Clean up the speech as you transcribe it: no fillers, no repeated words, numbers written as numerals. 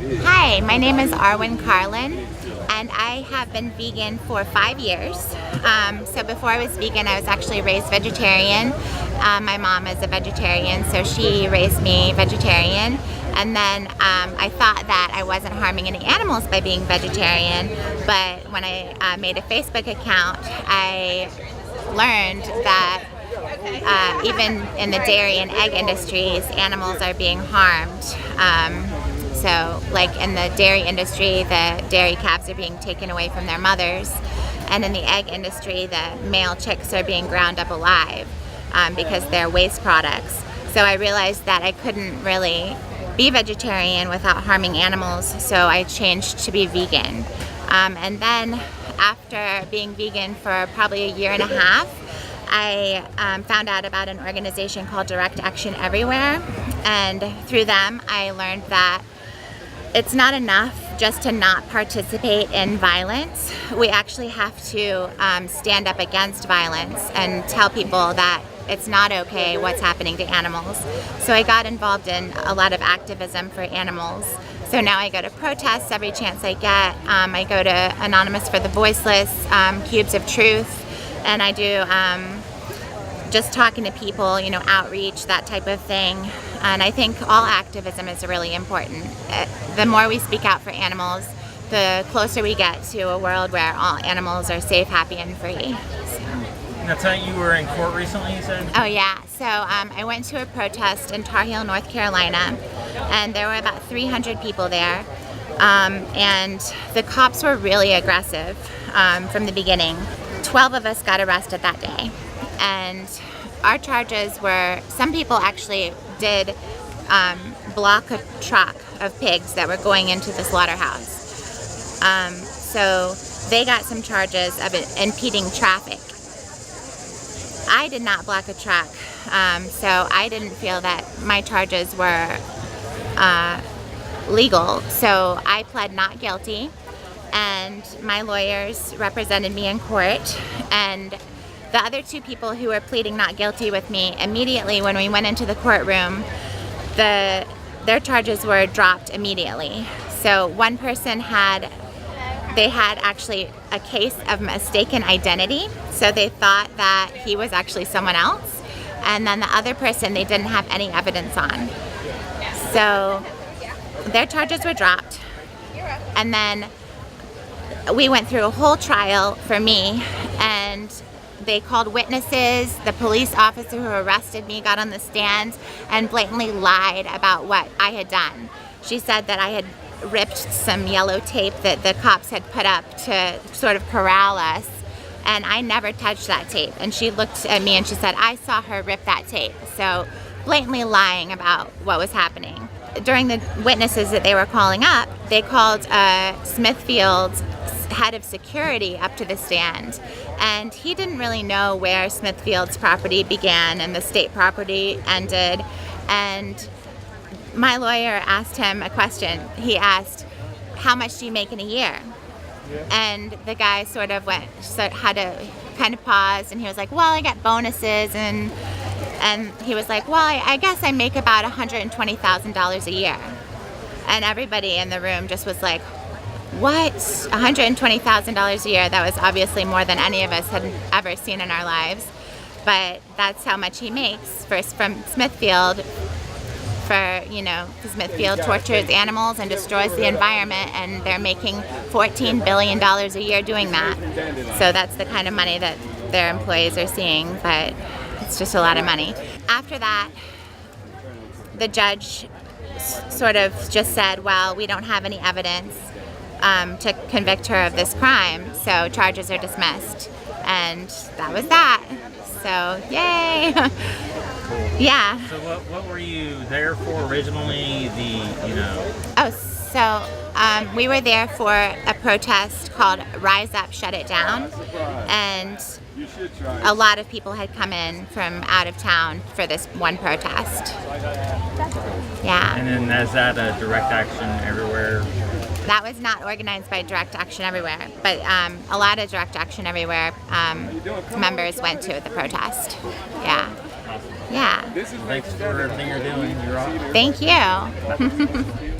Hi, my name is Arwen Carlin, and I have been vegan for 5 years. So before I was vegan, I was actually raised vegetarian. My mom is a vegetarian, so she raised me vegetarian. And then I thought that I wasn't harming any animals by being vegetarian, but when I made a Facebook account, I learned that even in the dairy and egg industries, animals are being harmed. So like in the dairy industry, the dairy calves are being taken away from their mothers. And in the egg industry, the male chicks are being ground up alive because they're waste products. So I realized that I couldn't really be vegetarian without harming animals, so I changed to be vegan. And then after being vegan for probably a year and a half, I found out about an organization called Direct Action Everywhere, and through them I learned that it's not enough just to not participate in violence. We actually have to stand up against violence and tell people that it's not okay what's happening to animals. So I got involved in a lot of activism for animals. So now I go to protests every chance I get. I go to Anonymous for the Voiceless, Cubes of Truth, and I do just talking to people, outreach, that type of thing. And I think all activism is really important. The more we speak out for animals, the closer we get to a world where all animals are safe, happy, and free. Now, tonight you were in court recently, you said? Oh yeah, so I went to a protest in Tar Heel, North Carolina, and there were about 300 people there. And the cops were really aggressive from the beginning. 12 of us got arrested that day. And our charges were, some people actually did block a truck of pigs that were going into the slaughterhouse. So they got some charges of impeding traffic. I did not block a truck, so I didn't feel that my charges were legal. So I pled not guilty, and my lawyers represented me in court, and the other two people who were pleading not guilty with me, immediately when we went into the courtroom, their charges were dropped immediately. So one person had actually a case of mistaken identity, so they thought that he was actually someone else, and then the other person they didn't have any evidence on. So their charges were dropped, and then we went through a whole trial for me, and they called witnesses. The police officer who arrested me got on the stand and blatantly lied about what I had done. She said that I had ripped some yellow tape that the cops had put up to sort of corral us, and I never touched that tape. And she looked at me and she said, I saw her rip that tape. So blatantly lying about what was happening. During the witnesses that they were calling up, they called Smithfield's head of security up to the stand, and he didn't really know where Smithfield's property began and the state property ended. And my lawyer asked him a question. He asked, how much do you make in a year? And the guy sort of had to kind of pause, and he was like, well, I get bonuses, and he was like, well, I guess I make about $120,000 a year. And everybody in the room just was like, what? $120,000 a year? That was obviously more than any of us had ever seen in our lives. But that's how much he makes from Smithfield. Smithfield tortures animals and destroys the environment, and they're making $14 billion a year doing that. So that's the kind of money that their employees are seeing, but it's just a lot of money. After that, the judge sort of just said, well, we don't have any evidence to convict her of this crime, so charges are dismissed. And that was that. So, yay! Yeah. So what were you there for originally? We were there for a protest called Rise Up, Shut It Down, and a lot of people had come in from out of town for this one protest. Yeah. And then is that a Direct Action Everywhere? That was not organized by Direct Action Everywhere, but a lot of Direct Action Everywhere members went to the protest. Yeah. Yeah. Thanks for everything you're doing. You're awesome. Thank you.